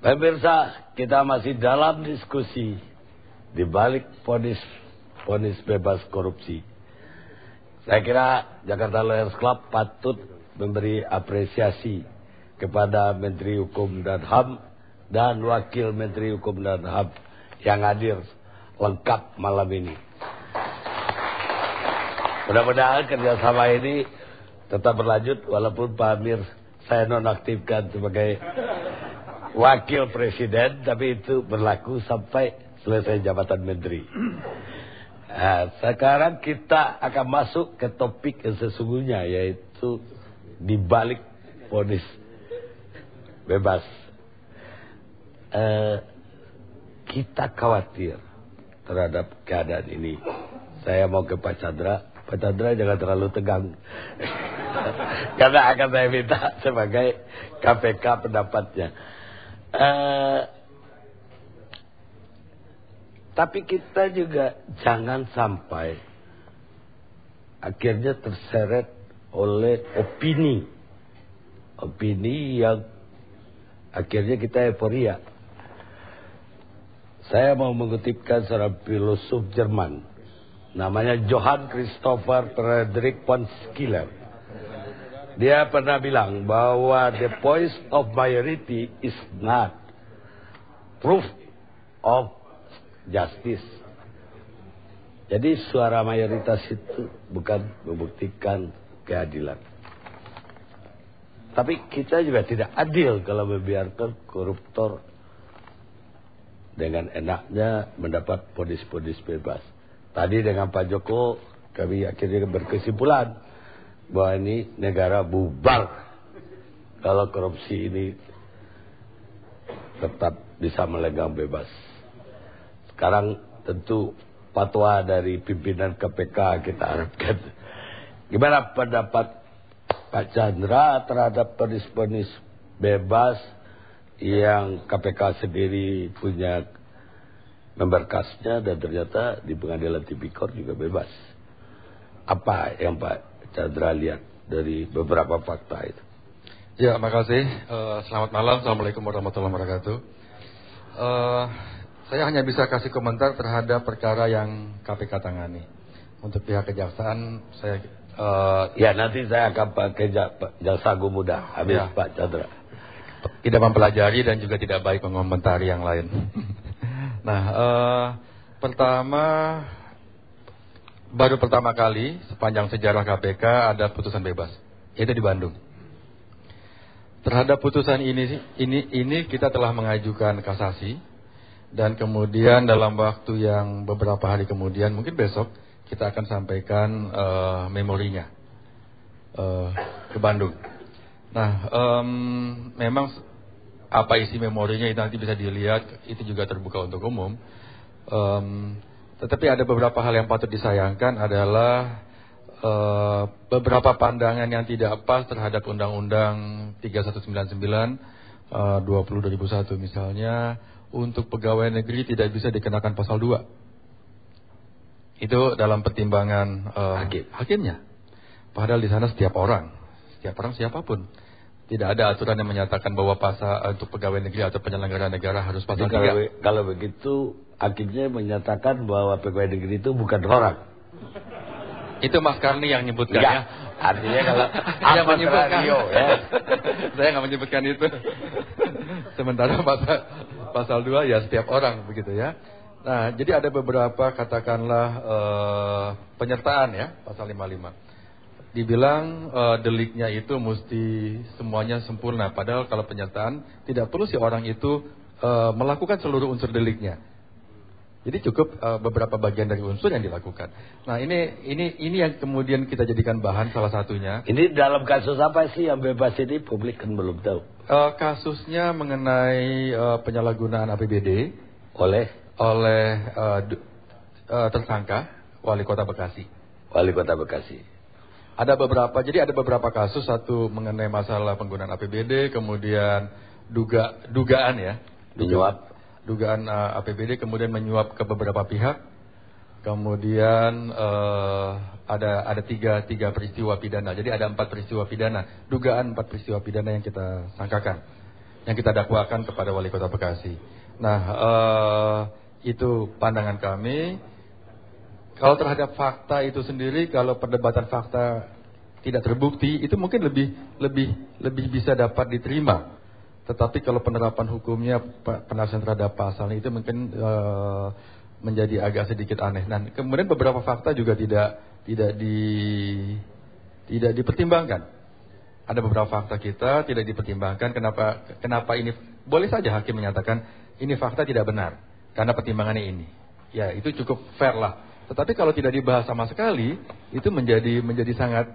Pemirsa, kita masih dalam diskusi di balik vonis bebas korupsi. Saya kira Jakarta Lawyers Club patut memberi apresiasi kepada Menteri Hukum dan HAM dan Wakil Menteri Hukum dan HAM yang hadir lengkap malam ini. Mudah-mudahan kerjasama ini tetap berlanjut walaupun Pak Amir saya nonaktifkan sebagai Wakil Presiden, tapi itu berlaku sampai selesai jabatan menteri. Nah, sekarang kita akan masuk ke topik yang sesungguhnya, yaitu dibalik vonis bebas. Kita khawatir terhadap keadaan ini. Saya mau ke Pak Chandra. Pak Chandra jangan terlalu tegang. Karena akan saya minta sebagai KPK pendapatnya. Tapi kita juga jangan sampai akhirnya terseret oleh opini yang akhirnya kita euforia. Saya mau mengutipkan seorang filosof Jerman, namanya Johann Christopher Friedrich von Schiller. Dia pernah bilang bahwa the voice of majority is not proof of justice. Jadi suara mayoritas itu bukan membuktikan keadilan. Tapi kita juga tidak adil kalau membiarkan koruptor dengan enaknya mendapat vonis-vonis bebas. Tadi dengan Pak Joko kami akhirnya berkesimpulan bahwa ini negara bubar kalau korupsi ini tetap bisa melenggang bebas. Sekarang tentu fatwa dari pimpinan KPK kita harapkan. Gimana pendapat Pak Chandra terhadap vonis-vonis bebas yang KPK sendiri punya memberkasnya dan ternyata di pengadilan tipikor juga bebas? Apa yang Pak Chandra lihat dari beberapa fakta itu? Ya, makasih. Selamat malam. Assalamualaikum warahmatullahi wabarakatuh. Saya hanya bisa kasih komentar terhadap perkara yang KPK tangani. Untuk pihak kejaksaan, saya ya nanti saya akan pakai jaksa agung muda habis ya. Pak Chandra tidak mempelajari dan juga tidak baik mengomentari yang lain. Nah, baru pertama kali sepanjang sejarah KPK ada putusan bebas, yaitu di Bandung. Terhadap putusan ini kita telah mengajukan kasasi dan kemudian dalam waktu yang beberapa hari kemudian, mungkin besok kita akan sampaikan memorinya ke Bandung. Nah, memang apa isi memorinya itu nanti bisa dilihat, itu juga terbuka untuk umum. Tetapi ada beberapa hal yang patut disayangkan adalah beberapa pandangan yang tidak pas terhadap Undang-Undang 3199 20/2001 misalnya, untuk pegawai negeri tidak bisa dikenakan pasal 2. Itu dalam pertimbangan hakimnya. Padahal di sana setiap orang siapapun, tidak ada aturan yang menyatakan bahwa pasal untuk pegawai negeri atau penyelenggara negara harus pasal 3. Kalau begitu hakimnya menyatakan bahwa pegawai negeri itu bukan orang. Itu Mas Karni yang nyebutkan ya. Artinya kalau saya menyebutkan ya. Saya nggak menyebutkan itu. Sementara pasal 2 ya setiap orang begitu ya. Nah, jadi ada beberapa katakanlah penyertaan ya, pasal 55. Dibilang deliknya itu mesti semuanya sempurna, padahal kalau penyertaan tidak perlu si orang itu melakukan seluruh unsur deliknya. Jadi cukup beberapa bagian dari unsur yang dilakukan. Nah, ini yang kemudian kita jadikan bahan salah satunya. Ini dalam kasus apa sih yang bebas ini, publik kan belum tahu. Kasusnya mengenai penyalahgunaan APBD oleh tersangka Wali Kota Bekasi. Wali Kota Bekasi. Ada beberapa kasus, satu mengenai masalah penggunaan APBD, kemudian dugaan APBD kemudian menyuap ke beberapa pihak. Kemudian ada tiga peristiwa pidana. Jadi ada 4 peristiwa pidana, dugaan 4 peristiwa pidana yang kita sangkakan. yang kita dakwakan kepada Wali Kota Bekasi. Nah, itu pandangan kami. Kalau terhadap fakta itu sendiri, kalau perdebatan fakta tidak terbukti, itu mungkin lebih bisa dapat diterima. Tetapi kalau penerapan hukumnya, penafsiran terhadap pasalnya itu mungkin menjadi agak sedikit aneh. Dan kemudian beberapa fakta juga tidak dipertimbangkan. Ada beberapa fakta kita tidak dipertimbangkan. Kenapa ini? Boleh saja hakim menyatakan ini fakta tidak benar karena pertimbangannya ini. Ya, itu cukup fair lah. Tetapi kalau tidak dibahas sama sekali, itu menjadi sangat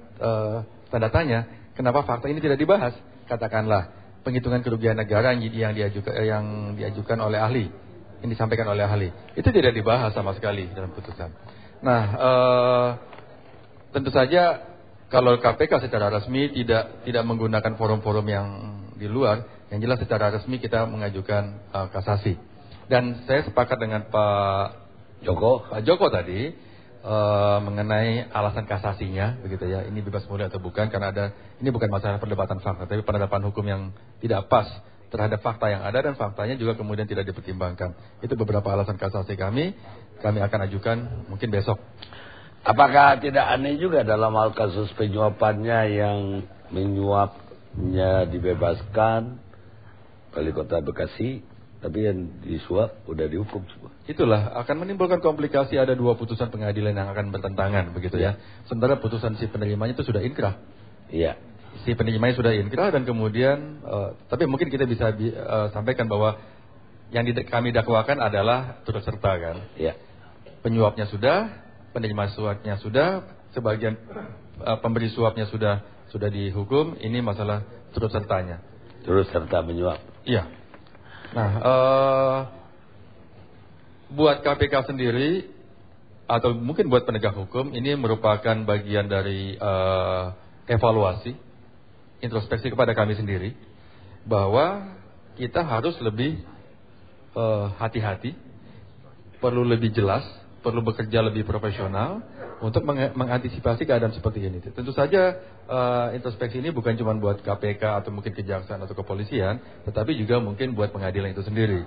tanda tanya. Kenapa fakta ini tidak dibahas? Katakanlah penghitungan kerugian negara yang diajukan oleh ahli, yang disampaikan oleh ahli, itu tidak dibahas sama sekali dalam putusan. Nah, tentu saja kalau KPK secara resmi tidak menggunakan forum-forum yang di luar, yang jelas secara resmi kita mengajukan kasasi. Dan saya sepakat dengan Pak Joko tadi mengenai alasan kasasinya, begitu ya. Ini bebas murni atau bukan? Karena ini bukan masalah perdebatan fakta, tapi penerapan hukum yang tidak pas terhadap fakta yang ada, dan faktanya juga kemudian tidak dipertimbangkan. Itu beberapa alasan kasasi kami akan ajukan mungkin besok. Apakah tidak aneh juga dalam hal kasus penyuapannya yang menyuapnya dibebaskan Wali Kota Bekasi, tapi yang disuap udah dihukum semua? Itulah akan menimbulkan komplikasi. Ada 2 putusan pengadilan yang akan bertentangan, begitu ya. Sementara putusan si penerimanya itu sudah inkrah. Iya. Si penerimanya sudah inkrah, dan kemudian tapi mungkin kita bisa sampaikan bahwa yang kami dakwakan adalah turut serta kan. Iya. Penyuapnya sudah, penerima suapnya sudah, sebagian pemberi suapnya sudah dihukum. Ini masalah turut sertanya. Turut serta menyuap. Iya. Nah, buat KPK sendiri atau mungkin buat penegak hukum, ini merupakan bagian dari evaluasi, introspeksi kepada kami sendiri, bahwa kita harus lebih hati-hati, perlu lebih jelas, perlu bekerja lebih profesional untuk mengantisipasi keadaan seperti ini. Tentu saja introspeksi ini bukan cuma buat KPK atau mungkin kejaksaan atau kepolisian, tetapi juga mungkin buat pengadilan itu sendiri.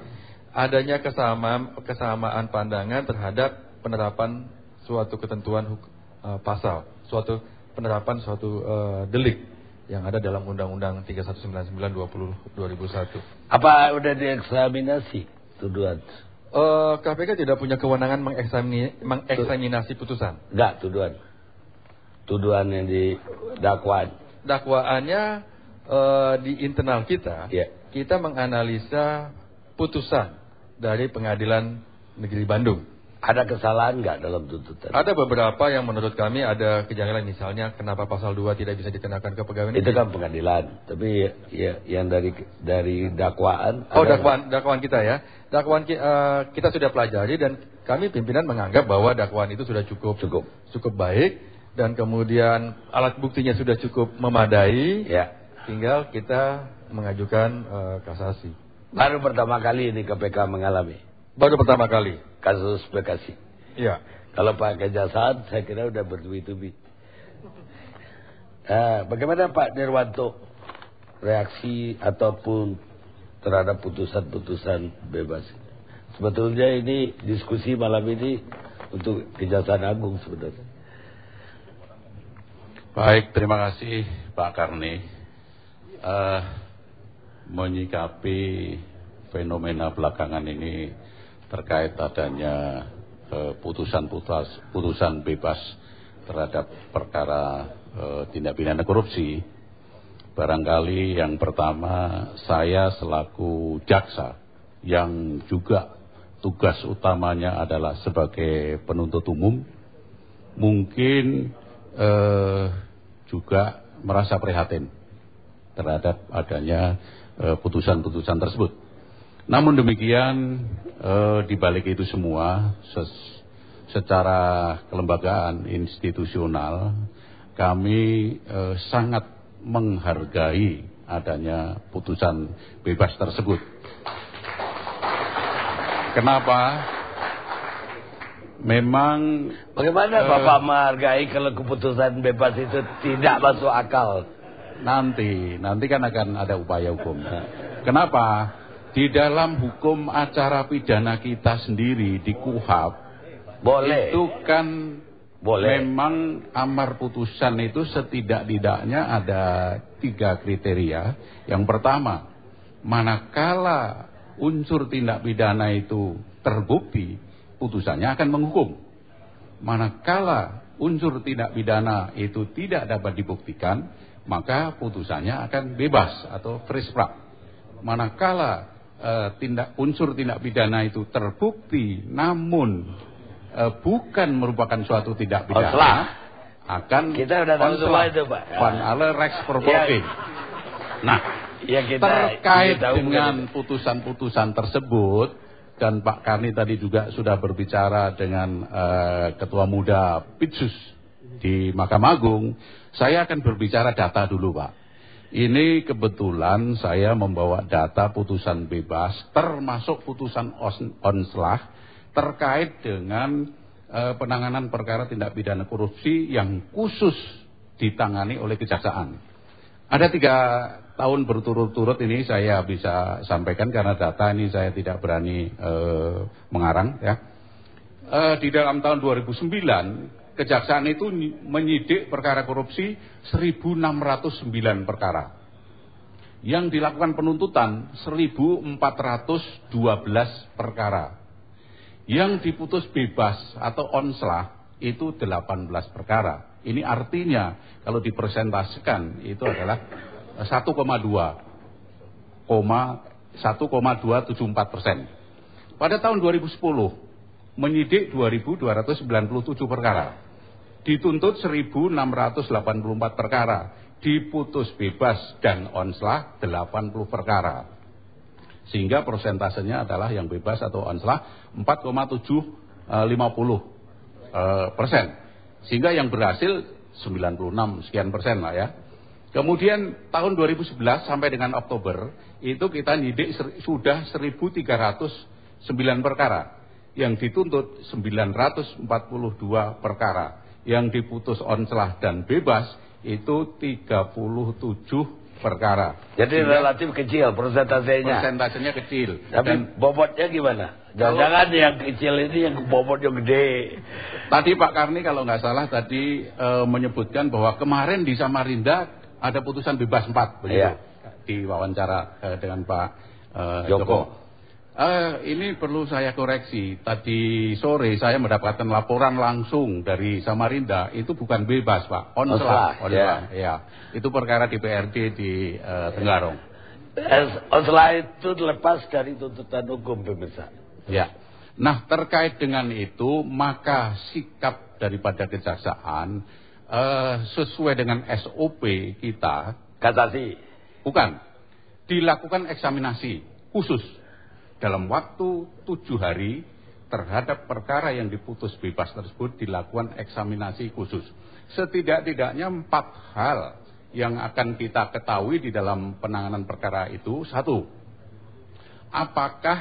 Adanya kesamaan pandangan terhadap penerapan suatu ketentuan pasal, penerapan suatu delik yang ada dalam Undang-Undang 3199/2001. Apa udah dieksaminasi tuduhan? KPK tidak punya kewenangan mengeksaminasi putusan. Enggak, tuduhan yang di dakwaan. Dakwaannya di internal kita, kita menganalisa putusan dari Pengadilan Negeri Bandung. Ada kesalahan nggak dalam tuntutan? Ada beberapa yang menurut kami ada kejanggalan, misalnya kenapa pasal 2 tidak bisa dikenakan ke pegawai negeri. Itu kan pengadilan, tapi ya, yang dari dakwaan. Oh, dakwaan kita ya. Dakwaan kita sudah pelajari, dan kami pimpinan menganggap bahwa dakwaan itu sudah cukup baik, dan kemudian alat buktinya sudah cukup memadai. Ya. Tinggal kita mengajukan kasasi. Baru pertama kali ini KPK mengalami. Baru pertama kali kasus Bekasi. Iya. Kalau Pak Kejaksaan saya kira udah bertubi-tubi. Bagaimana Pak Nirwanto reaksi ataupun terhadap putusan-putusan bebas? Sebetulnya ini diskusi malam ini untuk Kejaksaan Agung sebenarnya. Baik, terima kasih Pak Karni. Menyikapi fenomena belakangan ini terkait adanya putusan bebas terhadap perkara tindak pidana korupsi, barangkali yang pertama saya selaku jaksa yang juga tugas utamanya adalah sebagai penuntut umum, mungkin juga merasa prihatin terhadap adanya putusan-putusan tersebut. Namun demikian, di balik itu semua, secara kelembagaan institusional, kami sangat menghargai adanya putusan bebas tersebut. Kenapa? Memang bagaimana Bapak menghargai kalau keputusan bebas itu tidak masuk akal? Nanti kan akan ada upaya hukum. Kenapa? Di dalam hukum acara pidana kita sendiri di KUHAP, Boleh. itu kan Boleh. memang amar putusan itu setidak-tidaknya ada 3 kriteria. Yang pertama, manakala unsur tindak pidana itu terbukti, putusannya akan menghukum. Manakala unsur tindak pidana itu tidak dapat dibuktikan, maka putusannya akan bebas atau free sprac. Manakala unsur tindak pidana itu terbukti namun bukan merupakan suatu tindak pidana, akan kita udah tahu semua itu, Pak. Van alle rex provoke. Nah, terkait dengan putusan-putusan tersebut, dan Pak Karni tadi juga sudah berbicara dengan Ketua Muda Pitsus di Mahkamah Agung, saya akan berbicara data dulu, Pak. Ini kebetulan saya membawa data putusan bebas, termasuk putusan onslah, terkait dengan penanganan perkara tindak pidana korupsi yang khusus ditangani oleh kejaksaan. Ada 3 tahun berturut-turut ini saya bisa sampaikan karena data ini saya tidak berani mengarang ya. Di dalam tahun 2009 kejaksaan itu menyidik perkara korupsi 1.609 perkara. Yang dilakukan penuntutan 1.412 perkara. Yang diputus bebas atau onslah itu 18 perkara. Ini artinya kalau dipresentasikan itu adalah 1,274%. Pada tahun 2010 menyidik 2.297 perkara. Dituntut 1.684 perkara, diputus bebas dan onslah 80 perkara. Sehingga persentasenya adalah yang bebas atau onslah 4,750%. Sehingga yang berhasil 96 sekian persen lah ya. Kemudian tahun 2011 sampai dengan Oktober itu kita nyidik sudah 1.309 perkara. Yang dituntut 942 perkara. Yang diputus onslah dan bebas itu 37 perkara. Jadi relatif kecil persentasenya. Persentasenya kecil. Tapi bobotnya gimana? Jangan-jangan yang kecil ini yang bobotnya gede. Tadi Pak Karni kalau nggak salah tadi menyebutkan bahwa kemarin di Samarinda ada putusan bebas 4 begitu. Iya. Di wawancara dengan Pak Joko. Ini perlu saya koreksi. Tadi sore saya mendapatkan laporan langsung dari Samarinda. Itu bukan bebas, Pak. Onslah. Ya. Itu perkara DPRD di Tenggarong. Onslah itu lepas dari tuntutan hukum, pemirsa. Ya. Nah, terkait dengan itu, maka sikap daripada kejaksaan sesuai dengan SOP kita. Kasasi. Bukan. Dilakukan eksaminasi khusus. Dalam waktu 7 hari terhadap perkara yang diputus bebas tersebut dilakukan eksaminasi khusus. Setidak-tidaknya 4 hal yang akan kita ketahui di dalam penanganan perkara itu. 1. Apakah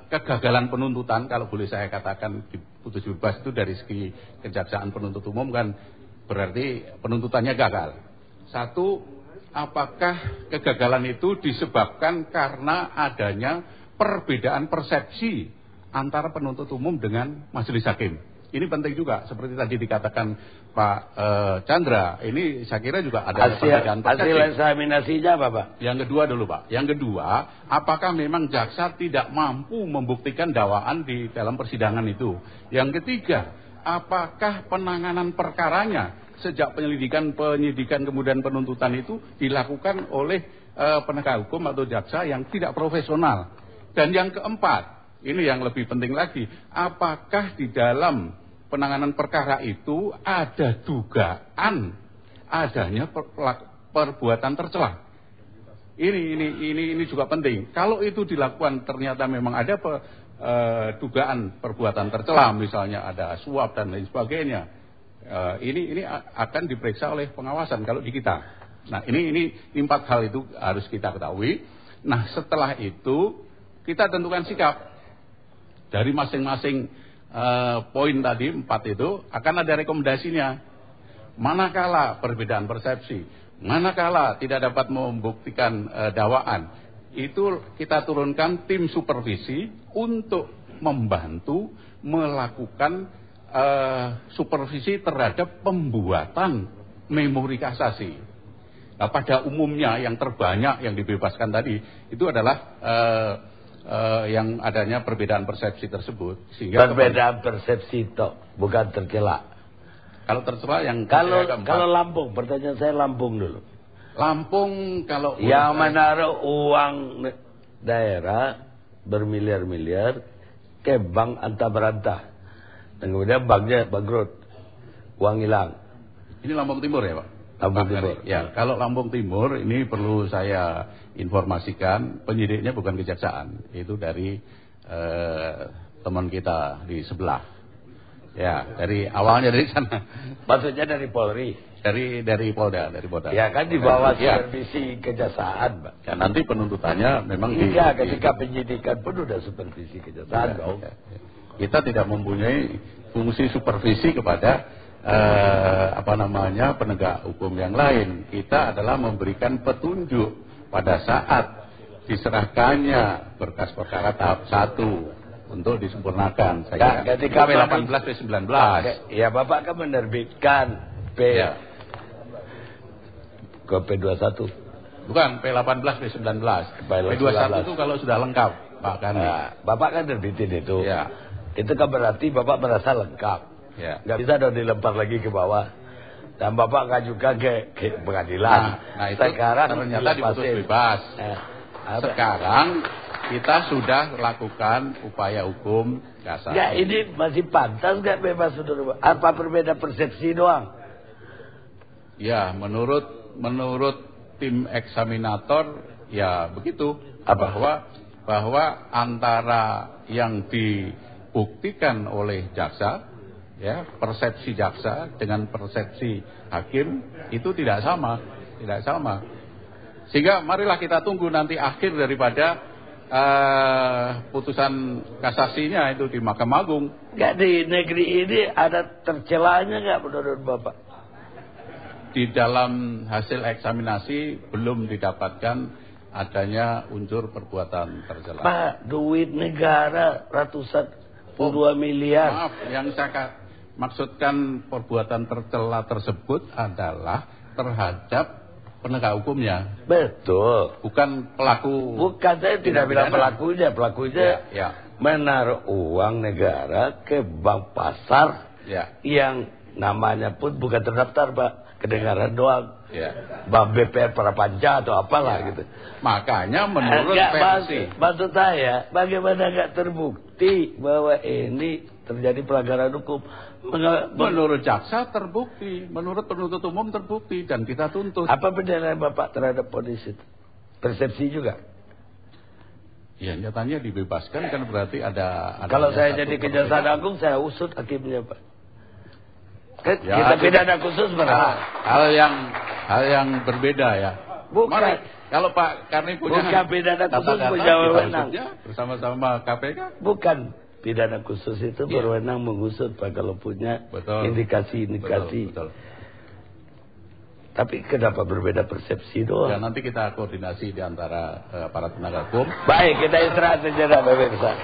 kegagalan penuntutan, kalau boleh saya katakan diputus bebas itu dari segi kejaksaan penuntut umum kan berarti penuntutannya gagal. 1. Apakah kegagalan itu disebabkan karena adanya perbedaan persepsi antara penuntut umum dengan majelis hakim. Ini penting juga, seperti tadi dikatakan Pak Chandra, ini saya kira juga ada perbedaan persepsi. Hasil eksaminasinya apa, Pak? Yang kedua dulu, Pak. Yang kedua, apakah memang jaksa tidak mampu membuktikan dakwaan di dalam persidangan itu? Yang ketiga, apakah penanganan perkaranya sejak penyidikan kemudian penuntutan itu dilakukan oleh penegak hukum atau jaksa yang tidak profesional. Dan yang keempat, ini yang lebih penting lagi, apakah di dalam penanganan perkara itu ada dugaan adanya perbuatan tercela. Ini juga penting. Kalau itu dilakukan ternyata memang ada dugaan perbuatan tercela, misalnya ada suap dan lain sebagainya. Ini akan diperiksa oleh pengawasan kalau di kita. Nah, ini 4 hal itu harus kita ketahui. Nah, setelah itu kita tentukan sikap dari masing-masing poin tadi 4 itu akan ada rekomendasinya. Manakala perbedaan persepsi, manakala tidak dapat membuktikan dakwaan, itu kita turunkan tim supervisi untuk membantu melakukan supervisi terhadap pembuatan memori kasasi. Nah, pada umumnya yang terbanyak yang dibebaskan tadi itu adalah yang adanya perbedaan persepsi tersebut, sehingga perbedaan persepsi itu bukan tercela. Kalau tercela yang kalau Lampung, pertanyaan saya Lampung dulu. Lampung kalau yang menaruh uang daerah bermiliar-miliar ke bank antah berantah, dan kemudian banknya bangkrut, uang hilang. Ini Lampung Timur ya Pak? Lampung Timur. Ya, kalau Lampung Timur ini perlu saya informasikan, penyidiknya bukan kejaksaan, itu dari teman kita di sebelah. Ya, dari awalnya dari sana. Maksudnya dari Polri. Dari Polda. Ya kan di bawah supervisi kejaksaan, Pak. Ya, nanti penuntutannya memang ketika penyidikan pun udah supervisi kejaksaan dong. Ya. Kita tidak mempunyai fungsi supervisi kepada penegak hukum yang lain. Kita adalah memberikan petunjuk pada saat diserahkannya berkas perkara tahap 1 untuk disempurnakan. Saya ketika P18 P19. Ya, Bapak kan menerbitkan ke P21. Bukan, P18 P19. P21 itu kalau sudah lengkap, Pak Kandi. Nah, Bapak kan terbitin itu. Ya. Itu kan berarti Bapak merasa lengkap. Ya. Nggak bisa dong dilempar lagi ke bawah. Dan Bapak ngajukan ke pengadilan. Nah itu sekarang ternyata diputus bebas. Sekarang kita sudah lakukan upaya hukum kasasi. Ya, ini masih pantas nggak bebas, saudara? Apa berbeda persepsi doang? Ya, menurut tim eksaminator ya begitu. Bahwa antara yang dibuktikan oleh jaksa, ya, persepsi jaksa dengan persepsi hakim itu tidak sama. Sehingga marilah kita tunggu nanti akhir daripada putusan kasasinya itu di Mahkamah Agung. Nggak, di negeri ini ada tercelanya nggak menurut Bapak? Di dalam hasil eksaminasi belum didapatkan adanya unsur perbuatan tercela. Pak, duit negara ratusan puluhan miliar. Maaf, yang saya maksudkan perbuatan tercela tersebut adalah terhadap penegak hukumnya. Betul. Bukan pelaku. Bukan, saya tidak bilang pelakunya. Ya. Menaruh uang negara ke bank pasar yang namanya pun bukan terdaftar, Pak. Kedengaran doang. Bank BPR Prapanca atau apalah gitu. Makanya menurut versi. Maksud saya, bagaimana nggak terbukti bahwa ini terjadi pelanggaran hukum? Menurut jaksa terbukti, menurut penuntut umum terbukti, dan kita tuntut. Apa penilaian Bapak terhadap ponis itu? Persepsi juga? Ya, nyatanya dibebaskan kan berarti ada kalau saya jadi Kejaksaan Agung, saya usut hakimnya, Pak. Ya, kita pidana khusus berapa? Hal yang berbeda ya. Bukan. Mari, kalau Pak Karni punya bukan pidana khusus punya wewenang bersama-sama KPK. Bukan. Pidana khusus itu berwenang mengusut, Pak, kalau punya indikasi-indikasi. Betul. Tapi kenapa berbeda persepsi doang? Ya, nanti kita koordinasi di antara para penegak hukum. Baik, kita istirahat sejenak, Bapak.